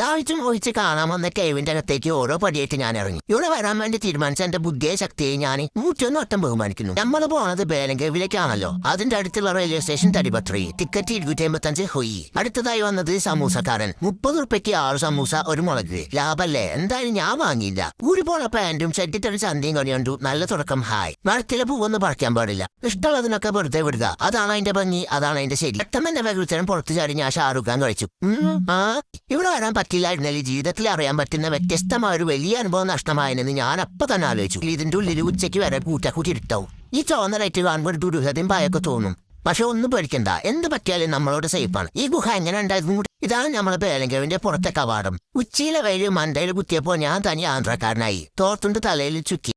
താഴ്ച മോഹിച്ച് കാണാൻ വന്ന കേവിന്റെ അകത്തേക്ക് ഓരോ പടിയായിട്ട് ഞാൻ ഇറങ്ങി. ഇവിടെ വരാൻ വേണ്ടി തീരുമാനിച്ച എന്റെ ബുദ്ധിയെ ശക്തിയെ ഞാൻ 101 ബഹുമാനിക്കുന്നു. നമ്മൾ പോണത് ബേലങ്കേവിലേക്കാണല്ലോ. അതിന്റെ അടുത്തുള്ള റെയിൽവേ സ്റ്റേഷൻ തടിപത്രി. ടിക്കറ്റ് 255 ഹൊയ്. അടുത്തതായി വന്നത് സമൂസക്കാരൻ. 30 റുപ്യക്ക് 6 സമൂസ ഒരു മുളക്. ലാഭല്ലേ? എന്തായാലും ഞാൻ വാങ്ങിയില്ല. ഊരി പോണ പാന്റും ചെട്ടിട്ടൊരു ചന്തയും കണിയണ്ടു. നല്ല തുടക്കം. ഹായ്. മഴത്തിലെ പൂവൊന്നും പറിക്കാൻ പാടില്ല. ഇഷ്ടമുള്ളതിനൊക്കെ വെറുതെ വിടുക. അതാണ് അതിന്റെ ഭംഗി, അതാണ് അതിന്റെ ശരി. പെട്ടെന്ന് എന്റെ വെകുത്തരം പുറത്തു ചാടി ഞാൻ ഷാറുഖ് ഖാൻ കഴിച്ചു. ഇവിടെ വരാൻ പറ്റില്ലായിരുന്നല്ലേ ജീവിതത്തിൽ അറിയാൻ പറ്റുന്ന വ്യത്യസ്തമായ ഒരു വലിയ അനുഭവം നഷ്ടമായെന്ന് ഞാൻ അപ്പൊ തന്നെ ആലോചിച്ചു. ഇതിന്റെ ഉള്ളിൽ ഉച്ചയ്ക്ക് വരെ കൂട്ടിരുട്ടാവും. ഈ ചോന്ന ലൈറ്റ് കാണുമ്പോൾ ദുരൂഹതയും ഭയൊക്കെ തോന്നും. പക്ഷെ ഒന്നും പേടിക്കണ്ട, എന്ത് പറ്റിയാലും നമ്മളോട് സേഫാണ്. ഈ ഗുഹ എങ്ങനെ ഉണ്ടായിരുന്നു? ഇതാണ് നമ്മളെ ബേലങ്കേവിന്റെ പുറത്തെ കവാടം. ഉച്ചയിലെ വെയിൽ മണ്ടയിൽ കുത്തിയപ്പോൾ ഞാൻ തനി ആന്ധ്രക്കാരനായി. തോർത്തുണ്ട് തലയിൽ ചുക്കി.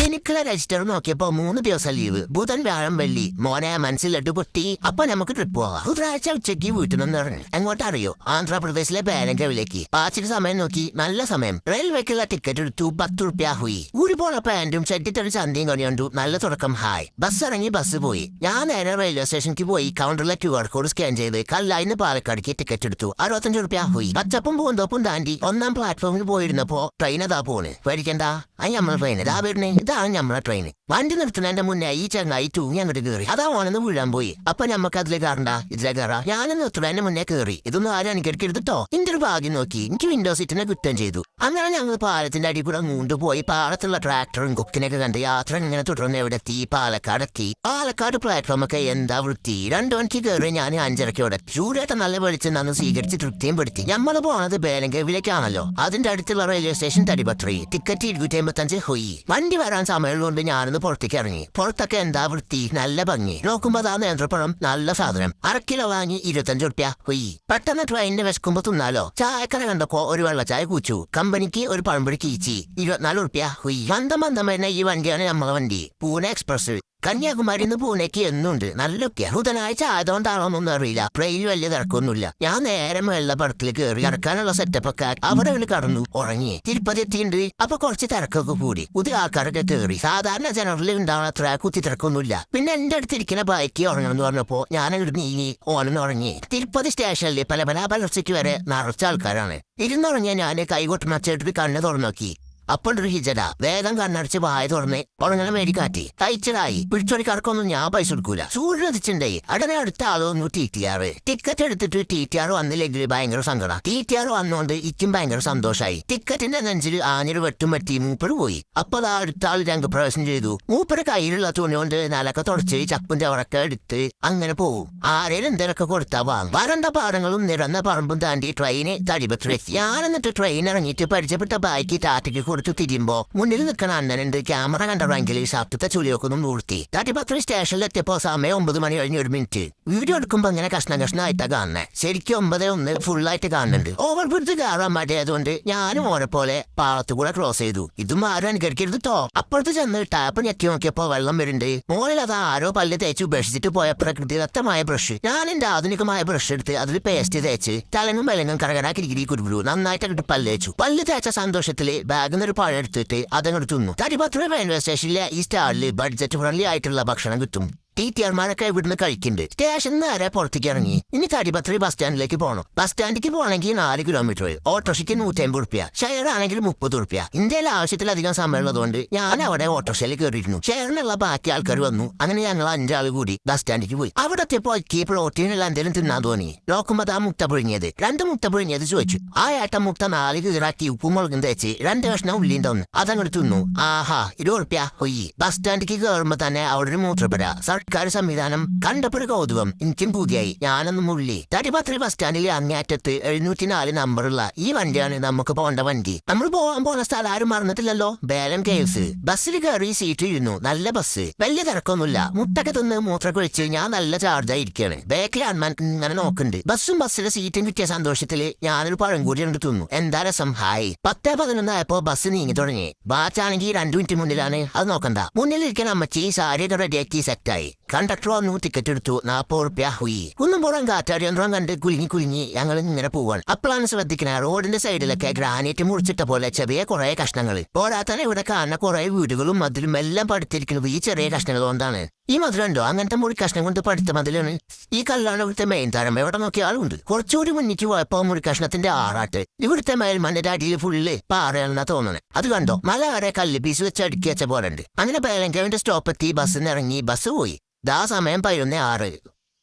എനിക്കുള്ള രജിസ്റ്റർ നോക്കിയപ്പോ 3 ദിവസം ലീവ്. ബുധൻ, വ്യാഴം, വെള്ളി. മോനെ മനസ്സിലിട്ട് പൊട്ടി. അപ്പൊ നമുക്ക് ട്രിപ്പ് പോവാം. ബുധനാഴ്ച ഉച്ചയ്ക്ക് വീട്ടിൽ നിന്ന് ഇറങ്ങി. എങ്ങോട്ടറിയോ? ആന്ധ്രാപ്രദേശിലെ ബേലങ്കേവിലേക്ക്. പാച്ചിന് സമയം നോക്കി. നല്ല സമയം. റെയിൽവേക്കുള്ള ടിക്കറ്റ് എടുത്തു. 10 റുപ്യ ഹുയി. ഊരി പോണ പാന്റും ചെട്ടിട്ടൊരു ചന്തയും കണിയണ്ടു. നല്ല തുടക്കം. ഹായ്. ബസ് ഇറങ്ങി. ബസ് പോയി. ഞാൻ നേരെ റെയിൽവേ സ്റ്റേഷനിലേക്ക് പോയി. കൗണ്ടറിലെ QR കോഡ് സ്കാൻ ചെയ്ത് കല്ലായിന്ന് പാലക്കാടേക്ക് ടിക്കറ്റ് എടുത്തു. 65 റുപ്യ ഹുയി. പച്ചപ്പും പൂന്തോപ്പും താണ്ടി 1ാം പ്ലാറ്റ്ഫോമിൽ പോയിരുന്നപ്പോ ട്രെയിൻ അതാ പോണ്. പേടിക്കണ്ട, അത് നമ്മളെ ട്രെയിൻ. ഇതാ വരുന്നേ. ഇതാണ് നമ്മളെ ട്രെയിൻ. വണ്ടി നിർത്തുന്നതിന്റെ മുന്നേ ഈ ചങ്ങായി തൂങ്ങി അങ്ങോട്ട് കയറി. അതാ ഓനെന്ന് വീഴാൻ പോയി. അപ്പൊ നമുക്ക് അതിലെ കയറണ്ട, ഇതിലെ കയറാ. ഞാൻ നിർത്തുന്നതിന്റെ മുന്നേ കയറി. ഇതൊന്നും ആരും അനുകരിക്കരുതട്ടോ. എന്റെ ഒരു ഭാഗ്യം നോക്കി എനിക്ക് വിൻഡോ സീറ്റിനെ കുറ്റം ചെയ്തു. അങ്ങനെ ഞങ്ങൾ പാലത്തിന്റെ അടി കൂടെ മൂണ്ടുപോയി. പാലത്തുള്ള ട്രാക്ടറും കുക്കിനൊക്കെ കണ്ട് യാത്ര ഇങ്ങനെ തുടർന്ന് എവിടെ എത്തി? പാലക്കാടെത്തി. പാലക്കാട് പ്ലാറ്റ്ഫോം ഒക്കെ എന്താ വൃത്തി. 2 മണിക്ക് കയറി. ഞാൻ 5:30 ചൂടേട്ട നല്ല വെളിച്ചം നിന്ന് സ്വീകരിച്ച് തൃപ്തിയും പെടുത്തി. നമ്മൾ പോണത് ബേലങ്കേവിലേക്കാണല്ലോ. അതിന്റെ അടുത്തുള്ള റെയിൽവേ സ്റ്റേഷൻ തടിപത്രി. ടിക്കറ്റ് 255 ഹൊയ്. വണ്ടി വരാൻ സമയമുള്ളതുകൊണ്ട് ഞാനൊന്ന് പുറത്തേക്ക് ഇറങ്ങി. പുറത്തൊക്കെ എന്താ വൃത്തി, നല്ല ഭംഗി. നോക്കുമ്പോ അതാ നേന്ത്രപ്പഴം, നല്ല സാധനം. 1/2 കിലോ വാങ്ങി 25 റുപ്യ ഹൊയ്. പെട്ടെന്ന് ട്രെയിനിന്റെ വിശക്കുമ്പോ തിന്നാലോ. ചായക്കട കണ്ടപ്പോ ഒരു വെള്ളച്ചായ കൂച്ചു. കമ്പനിക്ക് ഒരു പഴംപൊരി കീച്ചി. 24 റുപ്യ ഹൊയ്. മന്ദം വരുന്ന ഈ വണ്ടിയാണ് നമ്മളെ വണ്ടി. പൂനെ എക്സ്പ്രസ്. കന്യാകുമാരി പൂനെക്ക് എന്നുണ്ട്. നല്ലൊക്കെ. ബുധനാഴ്ച ആയതുകൊണ്ടാണോന്നൊന്നും അറിയില്ല. ട്രെയിൻ വലിയ തിരക്കൊന്നുമില്ല. ഞാൻ നേരെ വെള്ളപ്പടത്തിൽ കയറി. ഇറക്കാനുള്ള സെറ്റപ്പ് ഒക്കെ അവിടെ കടന്നു ഉറങ്ങി. തിരുപ്പതി എത്തിയിട്ടുണ്ട്. അപ്പൊ കുറച്ച് തിരക്കൊക്കെ കൂടി. പുതിയ ആൾക്കാരൊക്കെ കയറി. സാധാരണ ജനറലിൽ ഉണ്ടാവുന്ന അത്ര കുത്തി തിരക്കൊന്നുമില്ല. പിന്നെ എന്റെ അടുത്തിരിക്കുന്ന ബൈക്ക് ഉറങ്ങണം എന്ന് പറഞ്ഞപ്പോ ഞാൻ അങ്ങോട്ട് നീങ്ങി. ഓനെന്ന് ഉറങ്ങി. തിരുപ്പതി സ്റ്റേഷനിൽ പല പുലർച്ചയ്ക്ക് വരെ നിറച്ച ആൾക്കാരാണ്. ഇരുന്നുറങ്ങിയ ഞാൻ കൈകൊട്ടുണച്ചിട്ട് കണ്ണ് തുറന്നു നോക്കി. അപ്പോഴൊരു ഹിജട വേഗം കണ്ണടച്ച് വായ തുറന്ന് ഉറങ്ങണ മേടിക്കാറ്റി. തയ്ച്ചതായി. പിടിച്ചൊടിക്കാർക്കൊന്നും ഞാൻ പൈസ കൊടുക്കൂല. സൂര്യനദിച്ചുണ്ടേ. ഉടനെ അടുത്ത ആളൊന്നു TTR. ടിക്കറ്റ് എടുത്തിട്ട് TTR വന്നില്ലെങ്കിൽ ഭയങ്കര സങ്കടം. TTR വന്നോണ്ട് ഇക്കും ഭയങ്കര സന്തോഷായി. ടിക്കറ്റിന്റെ നെഞ്ചിൽ ആഞ്ഞൊരു വെട്ടും വെട്ടി മൂപ്പര് പോയി. അപ്പൊ അതാ അടുത്ത ആൾ രംഗപ്രവേശനം ചെയ്തു. മൂപ്പര് കയ്യിലുള്ള തുണി കൊണ്ട് നിലക്കെ തുടച്ച് ചപ്പിന്റെ ഉറക്കം എടുത്ത് അങ്ങനെ പോവും. ആരേലും എന്തെങ്കിലൊക്കെ കൊടുത്താ വാങ്ങും. വരണ്ട പാടങ്ങളും നിരന്ന പറമ്പും താണ്ടി ട്രെയിന് തടിപത്രി. ഞാൻ എന്നിട്ട് ട്രെയിൻ ഇറങ്ങിയിട്ട് പരിചയപ്പെട്ട ബാക്കി ടാറ്റയ്ക്ക് കൊടുത്തു തിരിയുമ്പോ മുന്നിൽ നിൽക്കണ അണ്ണനുണ്ട്. ക്യാമറ കണ്ടവെങ്കിൽ ഷർട്ടത്തെ ചുളിയൊക്കൊന്നും മൂർത്തി. തട്ടിപത്രി സ്റ്റേഷനിൽ എത്തിയപ്പോ സമയം 9 മണി കഴിഞ്ഞ് 1 മിനിറ്റ്. വീഡിയോ എടുക്കുമ്പോ അങ്ങനെ കഷ്ണായിട്ടാ കാണുന്നത്. ശരിക്കും 9:01 ഫുള്ളായിട്ട് കാണുന്നുണ്ട്. ഓവർ ബ്രിഡ്ജ് കയറാൻ മടിയായതുകൊണ്ട് ഞാനും ഓനെ പോലെ പാളത്ത് കൂടെ ക്രോസ് ചെയ്തു. ഇതും ആരും അനുകരിക്കരുത് ട്ടോ. അപ്പുറത്ത് ചെന്ന് ടാപ്പ് ഞെക്കി നോക്കിയപ്പോ വെള്ളം വരുന്നുണ്ട്. മോളിൽ അത് ആരോ പല്ല് തേച്ചു ഉപേക്ഷിച്ചിട്ട് പോയ പ്രകൃതിദത്തമായ ബ്രഷ്. ഞാൻ എന്റെ ആധുനികമായ ബ്രഷ് എടുത്ത് അതിൽ പേസ്റ്റ് തേച്ച് തലങ്ങും വെലങ്ങും കരകരാക്കിരിക്കിരി കുരുകുരു നന്നായിട്ട് അങ്ങോട്ട് പല്ല് തേച്ചു. പല്ല് തേച്ച സന്തോഷത്തില് ബാഗ് ഒരു പഴം എടുത്തിട്ട് അതങ്ങോട്ട് തിന്നു. തടിപത്രി റെയിൽവേ സ്റ്റേഷനിലെ ഈ സ്റ്റാളിൽ ബഡ്ജറ്റ് ഫ്രണ്ട്ലി ആയിട്ടുള്ള ഭക്ഷണം കിട്ടും. TTRമാരൊക്കെ ഇവിടുന്ന് കഴിക്കുന്നുണ്ട്. സ്റ്റേഷൻ നേരെ പുറത്തേക്ക് ഇറങ്ങി. ഇനി തടിപത്രി ബസ് സ്റ്റാൻഡിലേക്ക് പോകണം. ബസ് സ്റ്റാൻഡിലേക്ക് പോകണമെങ്കിൽ 4 കിലോമീറ്റർ. ഓട്ടോറിക്ഷയ്ക്ക് 150 റുപ്യ. ഷെയർ ആണെങ്കിൽ 30 റുപ്യ. ഇന്ത്യയിൽ ആവശ്യത്തിലധികം സമയമുള്ളതുകൊണ്ട് ഞാൻ അവിടെ ഓട്ടോറിക്ഷയിൽ കയറിയിരുന്നു. ഷെയറിനുള്ള ബാക്കി ആൾക്കാർ വന്നു. അങ്ങനെ ഞങ്ങൾ 5 ആൾ കൂടി ബസ് സ്റ്റാൻഡിലേക്ക് പോയി. അവിടെ എത്തിയപ്പോൾ പ്രോട്ടീനുള്ള എന്തെങ്കിലും തിന്നാൻ തോന്നി. നോക്കുമ്പോ ആ മുട്ട പുഴുങ്ങിയത്. 2 മുട്ട പുഴുങ്ങിയത് ചോദിച്ചു. ആ ഏട്ടൻ മുട്ട 4 കീറാക്കി ഉപ്പും മുളകും തേച്ച് 2 കഷ്ണം ഉള്ളിയും തന്നു. അതങ്ങോട്ട് തിന്നു. ആഹാ 20 റുപ്യ ഹൊയ്യി. ബസ് സ്റ്റാൻഡിലേക്ക് കയറുമ്പോ തന്നെ അവിടെ ഒരു മൂത്രപ്പുര. സർക്കാർ സംവിധാനം കണ്ടപ്പോഴൊരു കൗതുകം. എനിക്കും പുതിയായി. ഞാനൊന്നും മുള്ളി. തടിപത്രി ബസ് സ്റ്റാൻഡിൽ അങ്ങേറ്റത്ത് 704 നമ്പറുള്ള ഈ വണ്ടിയാണ് നമുക്ക് പോകേണ്ട വണ്ടി. നമ്മൾ പോകാൻ സ്ഥലം ആരും മറന്നിട്ടില്ലല്ലോ. ബേലങ്കേവ്സ്. ബസ്സിൽ കയറി സീറ്റ് ഇരുന്നു. നല്ല ബസ്. വലിയ തിരക്കൊന്നുമില്ല. മുട്ടൊക്കെ തിന്ന് മൂത്രമൊക്കെ ഒഴിച്ച് ഞാൻ നല്ല ചാർജായിരിക്കാണ്. ബാക്കിൽ അന്മാൻ ഇങ്ങനെ നോക്കുന്നുണ്ട്. ബസ്സിലെ സീറ്റും കിട്ടിയ സന്തോഷത്തില് ഞാനൊരു പഴം കൂടി എടുത്ത് തിന്നു. എന്താ രസം. ഹായ്. 10:11 ആയപ്പോ ബസ് നീങ്ങി തുടങ്ങി. ബാച്ചാണെങ്കിൽ 2 മിനിറ്റ് മുന്നിലാണ്. അത് നോക്കണ്ട. മുന്നിലിരിക്കാൻ അമ്മച്ചി സാരിയൊക്കെ റെഡിയാക്കി സെറ്റായി. കണ്ടക്ടർ വന്നു. ടിക്കറ്റ് എടുത്തു. 40 റുപ്യ ഹുയി. കുന്നും പുറം കാറ്റാടിയന്ത്രം കണ്ട് കുലുങ്ങി ഞങ്ങൾ ഇങ്ങനെ പോവാൻ. അപ്പോഴാണ് ശ്രദ്ധിക്കണ റോഡിന്റെ സൈഡിലൊക്കെ ഗ്രാനൈറ്റ് മുറിച്ചിട്ട പോലെ ചെറിയ കുറെ കഷ്ണങ്ങൾ. പോരാത്തന്നെ ഇവിടെ കാണുന്ന കുറെ വീടുകളും മതിലും എല്ലാം പടുത്തിരിക്കുന്നത് ഈ ചെറിയ കഷ്ണങ്ങൾ കൊണ്ടാണ്. ഈ മധുരണ്ടോ അങ്ങനത്തെ മുറി കഷ്ണം കൊണ്ട് പഠിത്ത മതിലാണ്. ഈ കല്ലാണ് ഇവിടുത്തെ മെയിൻ താരം. എവിടെ നോക്കിയ ആളുണ്ട്. കുറച്ചുകൂടി മുന്നിക്ക് പോയപ്പോ മുറി കഷ്ണത്തിന്റെ ആറാട്ട്. ഇവിടുത്തെ മേൽമണ്ണിന്റെ അടിയിൽ ഫുള്ള് പാറയാണെന്നാ തോന്നുന്നത്. അത് കണ്ടോ, മല വരെ കല്ല് പീസ് വെച്ച് അടുക്കി വെച്ച പോലെ ഉണ്ട്. അങ്ങനെ ബേലങ്കവിന്റെ സ്റ്റോപ്പെത്തി ബസ്സിന് ഇറങ്ങി. ബസ് പോയി. ദാ സമയം 11:06.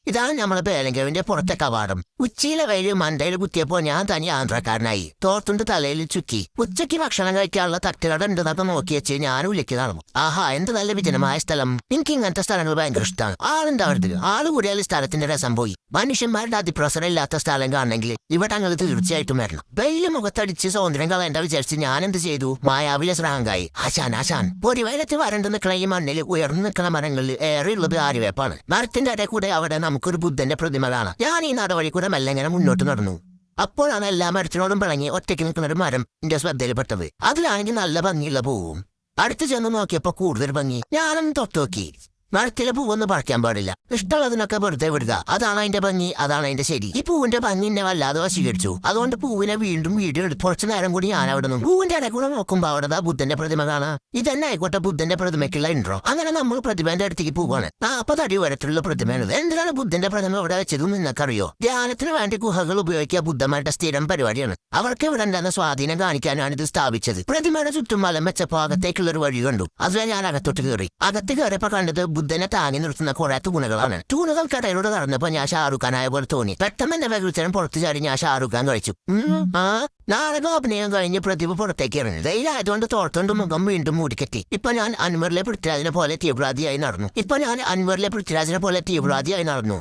ഇതാണ് നമ്മളെ ബേലങ്കവിന്റെ പുറത്തെ കവാടം. ഉച്ചയിലെ വെയില് മണ്ടയിൽ കുത്തിയപ്പോ ഞാൻ തനി ആന്ധ്രക്കാരനായി. തോർത്തുണ്ട് തലയിൽ ചുക്കി. ഉച്ചയ്ക്ക് ഭക്ഷണം കഴിക്കാനുള്ള തട്ടുകട ഉണ്ടെന്നൊക്കെ നോക്കി വെച്ച് ഞാൻ ഉള്ളിക്ക് നടന്നു. ആഹാ, എന്ത് നല്ല വിജനമായ സ്ഥലം. എനിക്ക് ഇങ്ങനത്തെ സ്ഥലങ്ങൾ ഭയങ്കര ഇഷ്ടമാണ്. ആളുണ്ടാവരുത്. ആള് കൂടിയാൽ സ്ഥലത്തിന്റെ രസം പോയി. മനുഷ്യന്മാരുടെ അതിപ്രസരം ഇല്ലാത്ത സ്ഥലം കാണണമെങ്കിൽ ഇവിടെ അങ്ങനെ തീർച്ചയായിട്ടും വരണം. വെയില് മുഖത്തടിച്ച് സ്വാതന്ത്ര്യം കളയണ്ട വിചാരിച്ച് ഞാൻ എന്ത് ചെയ്തു? മായാവിലെ ശ്രാങ്കായി. ആശാൻ പൊരിവയലത്ത് വരണ്ട് നിൽക്കണ ഈ മണ്ണിൽ ഉയർന്നു നിൽക്കുന്ന മരങ്ങളിൽ ഏറെയുള്ളത് ആര്യവേപ്പാണ്. മരത്തിന്റെ ഇടയിൽ കൂടെ അവിടെ നമുക്കൊരു ബുദ്ധന്റെ പ്രതിമ കാണാം. ഞാൻ ഈ നടവഴി കൂടെ മെല്ലെങ്ങനെ മുന്നോട്ട് നടന്നു. അപ്പോഴാണ് എല്ലാ മരത്തിനോടും പിളങ്ങി ഒറ്റയ്ക്ക് നിൽക്കുന്ന ഒരു മരം എന്റെ ശ്രദ്ധയിൽപ്പെട്ടത്. അതിലാണെങ്കിൽ നല്ല ഭംഗിയുള്ള പൂവും. അടുത്ത് ചെന്ന് നോക്കിയപ്പോ കൂടുതൽ ഭംഗി. ഞാനൊന്ന് തൊട്ടുനോക്കി. മരത്തിലെ പൂവൊന്നും പറിക്കാൻ പാടില്ല. ഇഷ്ടമുള്ളതിനൊക്കെ വെറുതെ വിടുക. അതാണ് അതിന്റെ ഭംഗി, അതാണ് അതിന്റെ ശരി. ഈ പൂവിന്റെ ഭംഗി എന്നെ വല്ലാതെ വശീകരിച്ചു. അതുകൊണ്ട് പൂവിനെ വീണ്ടും വീഡിയോ എടുത്ത് കുറച്ചു നേരം കൂടി ഞാൻ അവിടെ നിന്നു. പൂവിന്റെ ഇടയിൽ കൂടെ നോക്കുമ്പോ അവിടെ ബുദ്ധന്റെ പ്രതിമ കാണാം. ഇതന്നെ ആയിക്കോട്ടെ ബുദ്ധന്റെ പ്രതിമയ്ക്കുള്ള ഇൻട്രോ. അങ്ങനെ നമ്മൾ പ്രതിമേന്റെ അടുത്തേക്ക് പോവാണ്. 40 അടി ഉയരത്തിലുള്ള പ്രതിമയാണിത്. എന്തിനാണ് ബുദ്ധന്റെ പ്രതിമ ഇവിടെ വെച്ചതും നിങ്ങൾക്കറിയോ? ധ്യാനത്തിന് വേണ്ടി ഗുഹകൾ ഉപയോഗിക്കുക ബുദ്ധന്മാരുടെ സ്ഥിരം പരിപാടിയാണ്. അവർക്ക് ഇവിടെ ഉണ്ടാകുന്ന സ്വാധീനം കാണിക്കാനാണ് ഇത് സ്ഥാപിച്ചത്. പ്രതിമയുടെ ചുറ്റും മലം വെച്ചപ്പോ അകത്തേക്കുള്ള ഒരു വഴി കണ്ടു. അതുവരെ ഞാൻ അകത്തോട്ട് കയറി. അകത്ത് കയറിയപ്പോ കണ്ടത് ബുദ്ധനെ താങ്ങി നിർത്തുന്ന കുറെ തൂണുകളാണ്. തൂണുകൾക്കിടയിലൂടെ നടന്നപ്പോ ഞാൻ ഷാറുഖ് ഖാനായ പോലെ തോന്നി. പെട്ടെന്ന് എന്റെ വെകുച്ചരം പുറത്തു ചാടി ഞാൻ ഷാറുഖ് ഖാൻ കഴിച്ചു. നാടകം അഭിനയം കഴിഞ്ഞ് പ്രതിഭ പുറത്തേക്ക് ഇറങ്ങി. ധൈര്യമായതുകൊണ്ട് തോർത്തോണ്ട് മുഖം വീണ്ടും മൂടിക്കെട്ടി. ഇപ്പൊ ഞാൻ അൻവറിലെ പൃഥ്വിരാജിനെ പോലെ തീവ്രവാദിയായി നടന്നു.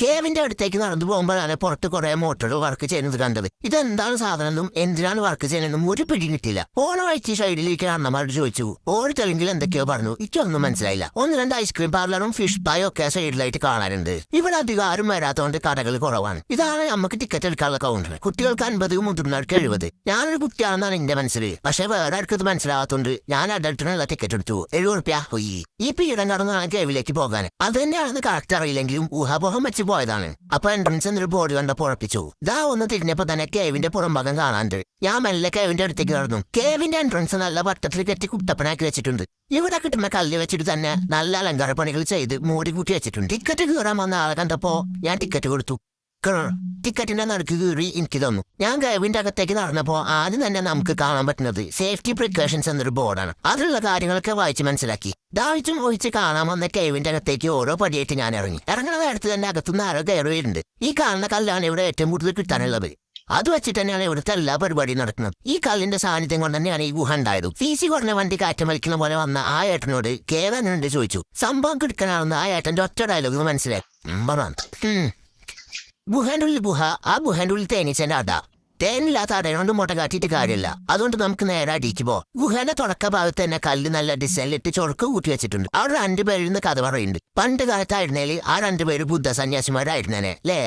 കേവിന്റെ അടുത്തേക്ക് നടന്നു പോകുമ്പോഴാണ് പുറത്ത് കുറെ മോട്ടോർ വർക്ക് ചെയ്യുന്നത് കണ്ടത്. ഇതെന്താണ് സാധനം, എന്തിനാണ് വർക്ക് ചെയ്യുന്നതെന്നും ഒരു പിടി കിട്ടില്ല. ഓണ വഴിച്ച് സൈഡിലേക്ക് അണ്ണന്മാരോട് ചോദിച്ചു. ഓരോ തെലുങ്കിൽ എന്തൊക്കെയോ പറഞ്ഞു. എനിക്കൊന്നും മനസ്സിലായില്ല. 1-2 ഐസ്ക്രീം പാർലറും ഫിഷ് പായും ഒക്കെ സൈഡിലായിട്ട് കാണാനുണ്ട്. ഇവിടെ അധികം ആരും വരാത്തതുകൊണ്ട് കടകൾ കുറവാണ്. ഇതാണ് നമുക്ക് ടിക്കറ്റ് എടുക്കാനുള്ള കൗണ്ടർ. കുട്ടികൾക്ക് 50, മുതിർന്നവർക്ക് 70. ഞാനൊരു കുട്ടിയാണെന്നാണ് എന്റെ മനസ്സിൽ. പക്ഷെ വേറെ ആർക്കും ഇത് മനസ്സിലാവാത്തോണ്ട് ഞാൻ അഡൽട്ടിനുള്ള ടിക്കറ്റ് എടുത്തു. 70 റുപ്യ പോയി. ഈ പീഡം കടന്നാണ് കേവിലേക്ക് പോകാൻ. അത് തന്നെയാണെന്ന് കറക്റ്റ് അറിയില്ലെങ്കിലും ഊഹാപോഹം വെച്ച് പോയതാണ്. അപ്പൊ എൻട്രൻസ് എന്നൊരു ബോർഡ് കണ്ട പുറപ്പിച്ചു. ദാ ഒന്ന് തിരിഞ്ഞപ്പോ തന്നെ കേവിന്റെ പുറംഭാഗം കാണാണ്ട്. ഞാൻ മെല്ലെ കേവിന്റെ അടുത്തേക്ക് നടന്നു. കേവിന്റെ എൻട്രൻസ് നല്ല വട്ടത്തിൽ കെട്ടി കുട്ടപ്പനാക്കി വെച്ചിട്ടുണ്ട്. ഇവിടെ കിട്ടുന്ന കല്ല് വെച്ചിട്ട് തന്നെ നല്ല അലങ്കാര പണികൾ ചെയ്ത് മൂടി കൂട്ടി വെച്ചിട്ടുണ്ട്. ടിക്കറ്റ് കീറാൻ വന്ന ആളെ കണ്ടപ്പോ ഞാൻ ടിക്കറ്റ് കൊടുത്തു. ടിക്കറ്റിന്റെ നടുക്ക് കീറി എനിക്ക് തന്നു. ഞാൻ കേവിന്റെ അകത്തേക്ക് നടന്നപ്പോ ആദ്യം തന്നെ നമുക്ക് കാണാൻ പറ്റുന്നത് സേഫ്റ്റി പ്രിക്കോഷൻസ് എന്നൊരു ബോർഡാണ്. അതിലുള്ള കാര്യങ്ങളൊക്കെ വായിച്ച് മനസ്സിലാക്കി. ദാഹിച്ചും ഒഴിച്ച് കാണാൻ വന്ന കേവിന്റെ അകത്തേക്ക് ഓരോ പടിയായിട്ട് ഞാൻ ഇറങ്ങി. ഇറങ്ങുന്ന നേരത്ത് തന്നെ അകത്തുനിന്ന് ആരോ കയറിയിട്ടുണ്ട്. ഈ കാണുന്ന കല്ലാണ് ഇവിടെ ഏറ്റവും കൂടുതൽ കിട്ടാനുള്ളത്. അത് വെച്ചിട്ട് തന്നെയാണ് ഇവിടുത്തെ എല്ലാ പരിപാടിയും നടക്കുന്നത്. ഈ കല്ലിന്റെ സാന്നിധ്യം കൊണ്ട് തന്നെയാണ് ഈ ഗുഹ ഉണ്ടായത്. ഫീസി കുറഞ്ഞ വണ്ടി കാറ്റം വലിക്കുന്ന പോലെ വന്ന ആ ഏട്ടനോട് കേവനുണ്ട് ചോദിച്ചു. സംഭവം കിടക്കനാണെന്ന് ആ ഏട്ടന്റെ ഒറ്റ ഡയലോഗ് മനസ്സിലായി. ഗുഹന്റെ ഉള്ളിൽ ഗുഹ, ആ ഗുഹന്റെ ഉള്ളിൽ തേനീച്ചന്റെ അട. തേനില്ലാത്ത അടയോണ്ട് മുട്ട കാട്ടിയിട്ട് കാര്യമില്ല. അതുകൊണ്ട് നമുക്ക് നേരെ അടിക്ക് പോ. ഗുഹന്റെ തുടക്ക ഭാഗത്ത് തന്നെ കല്ല് നല്ല ഡിസൈനിലിട്ട് ചൊറുക്ക് കൂട്ടി വെച്ചിട്ടുണ്ട്. അവിടെ 2 പേരിന്ന് കഥ പറയുന്നുണ്ട്. പണ്ട് കാലത്തായിരുന്നേല് ആ 2 പേര് ബുദ്ധ സന്യാസിമാരായിരുന്നേനെ അല്ലേ?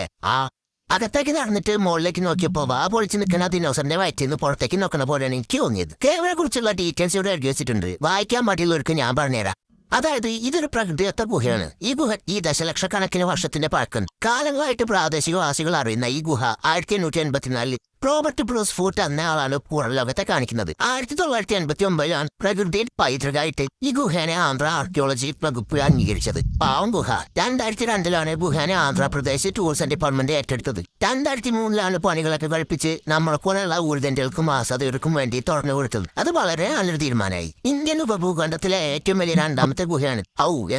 അകത്തേക്ക് നടന്നിട്ട് മുകളിലേക്ക് നോക്കിയപ്പോ വാ പൊളിച്ച് നിൽക്കുന്ന ദിനോസറിന്റെ വയറ്റിന്ന് പുറത്തേക്ക് നോക്കുന്ന പോലെയാണ് എനിക്ക് തോന്നിയത്. കേവനെ കുറിച്ചുള്ള ഡീറ്റെയിൽസ് ഇവിടെ എഴുതി വെച്ചിട്ടുണ്ട്. വായിക്കാൻ പാടിയുള്ളവർക്ക് ഞാൻ പറഞ്ഞുതരാം. അതായത് ഇതൊരു പ്രകൃതിദത്ത ഗുഹയാണ്. ഈ ഗുഹ ഈ ദശലക്ഷക്കണക്കിന് വർഷത്തിന്റെ പഴക്കം. കാലങ്ങളായിട്ട് പ്രാദേശികവാസികൾ അറിയുന്ന ഈ ഗുഹ 1884 റോബർട്ട് ബ്രൂസ് ഫൂട്ട് എന്ന ആളാണ് പുറം ലോകത്തെ കാണിക്കുന്നത്. 1989 പ്രകൃതിയിൽ പൈതൃകമായിട്ട് ഈ ഗുഹേനെ ആന്ധ്ര ആർക്കിയോളജി വകുപ്പ് അംഗീകരിച്ചത്. പാവം ഗുഹ. 2002 ഗുഹേനെ ആന്ധ്രാപ്രദേശ് ടൂറിസം ഡിപ്പാർട്ട്മെന്റ് ഏറ്റെടുത്തത്. 2003 പണികളൊക്കെ കഴിപ്പിച്ച് നമ്മളെപ്പോലുള്ള ഊർജന്റെകൾക്കും ആസാദകർക്കും വേണ്ടി തുറന്നു കൊടുത്തത്. അത് വളരെ നല്ലൊരു തീരുമാനമായി. ഇന്ത്യൻ ഉപഭൂഖണ്ഡത്തിലെ ഏറ്റവും വലിയ 2ാമത്തെ ഗുഹയാണ്.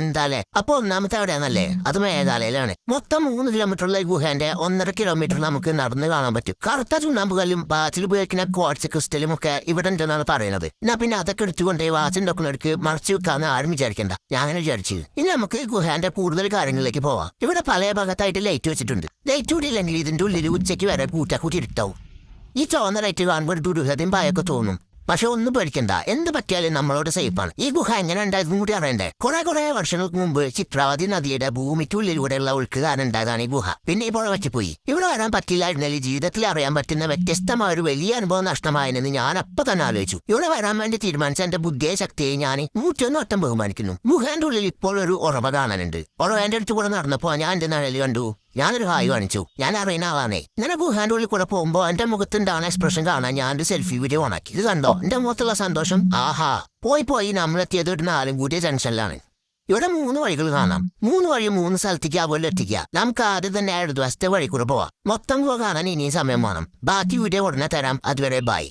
എന്താലേ? അപ്പൊ 1ാമത്തെ എവിടെയാണല്ലേ? അത് മേഘാലയയിലാണ്. മൊത്തം 3 കിലോമീറ്ററുള്ള ഈ ഗുഹേന്റെ 1.5 കിലോമീറ്റർ നമുക്ക് നടന്ന് കാണാൻ പറ്റും. കറുത്ത ചുണ്ണാമ്പുകല്ലും വാച്ചിൽ ഉപയോഗിക്കുന്ന ക്വാർട്സ് ക്രിസ്റ്റലും ഒക്കെ ഇവിടെ ഉണ്ടെന്നാണ് പറയുന്നത്. എന്നാ പിന്നെ അതൊക്കെ എടുത്തുകൊണ്ട് വാച്ചുണ്ടാക്കുന്നവർക്ക് മറച്ചു വെക്കാന്ന് ആരും വിചാരിക്കണ്ട. ഞാൻ അങ്ങനെ വിചാരിച്ചു. ഇനി നമുക്ക് ഗുഹേന്റെ കൂടുതൽ കാര്യങ്ങളിലേക്ക് പോവാം. ഇവിടെ പല ഭാഗത്തായിട്ട് ലൈറ്റ് വെച്ചിട്ടുണ്ട്. ലൈറ്റ് കൂടിയില്ലെങ്കിൽ ഇതിന്റെ ഉള്ളിൽ ഉച്ചയ്ക്ക് വരെ കൂട്ടിയിരുട്ടാവും. ഈ ചുവന്ന ലൈറ്റ് കാണുമ്പോൾ ദുരൂഹതയും ഭയൊക്കെ തോന്നും. പക്ഷെ ഒന്നും പേടിക്കണ്ട. എന്ത് പറ്റിയാലും നമ്മളോട് സേഫാണ്. ഈ ഗുഹ എങ്ങനെ ഉണ്ടായതും കൂടി അറിയണ്ടേ? കുറെ വർഷങ്ങൾക്ക് മുമ്പ് ചിത്രാവതി നദിയുടെ ഭൂമിക്കുള്ളിലൂടെയുള്ള ഒഴുക്ക് കാരണം ഉണ്ടായതാണ് ഈ ഗുഹ. പിന്നെ ഇപ്പോൾ വെച്ചുപോയി. ഇവിടെ വരാൻ പറ്റില്ലായിരുന്നാൽ ജീവിതത്തിൽ അറിയാൻ പറ്റുന്ന വ്യത്യസ്തമായ ഒരു വലിയ അനുഭവം നഷ്ടമായെന്ന് ഞാൻ അപ്പൊ തന്നെ ആലോചിച്ചു. ഇവിടെ വരാൻ വേണ്ടി തീരുമാനിച്ച എന്റെ ബുദ്ധിയെ ശക്തിയെ ഞാൻ 101 ബഹുമാനിക്കുന്നു. ഗുഹേന്റെ ഉള്ളിൽ ഇപ്പോൾ ഒരു ഉറവ കാണാനുണ്ട്. ഉറവേന്റെ അടുത്ത് കൂടെ നടന്നപ്പോ ഞാൻ എന്റെ നിഴല് കണ്ടു. ഞാനൊരു ഹായ് കാണിച്ചു. ഞാൻ അറിയുന്ന ആളാണേ. ഇങ്ങനെ ഗുഹാന്റെ ഉള്ളിൽ കൂടെ പോകുമ്പോ എന്റെ മുഖത്തുണ്ടാവുന്ന എക്സ്പ്രഷൻ കാണാൻ ഞാനൊരു സെൽഫി വീഡിയോ ഓണാക്കി. ഇത് കണ്ടോ എന്റെ മുഖത്തുള്ള സന്തോഷം? ആഹാ. പോയി നമ്മളെത്തിയത് ഒരു 4 കൂടിയ ജംഗ്ഷനിലാണ്. ഇവിടെ 3 വഴികൾ കാണാം. 3 വഴി 3 സ്ഥലത്തേക്ക് അതുപോലെ എത്തിക്കുക. നമുക്ക് ആദ്യം തന്നെ ഇടതുവശത്തെ വഴി കൂടെ പോവാം. മൊത്തം കാണാൻ ഇനിയും സമയം വേണം. ബാക്കി വീഡിയോ ഉടനെ തരാം. അതുവരെ ബൈ.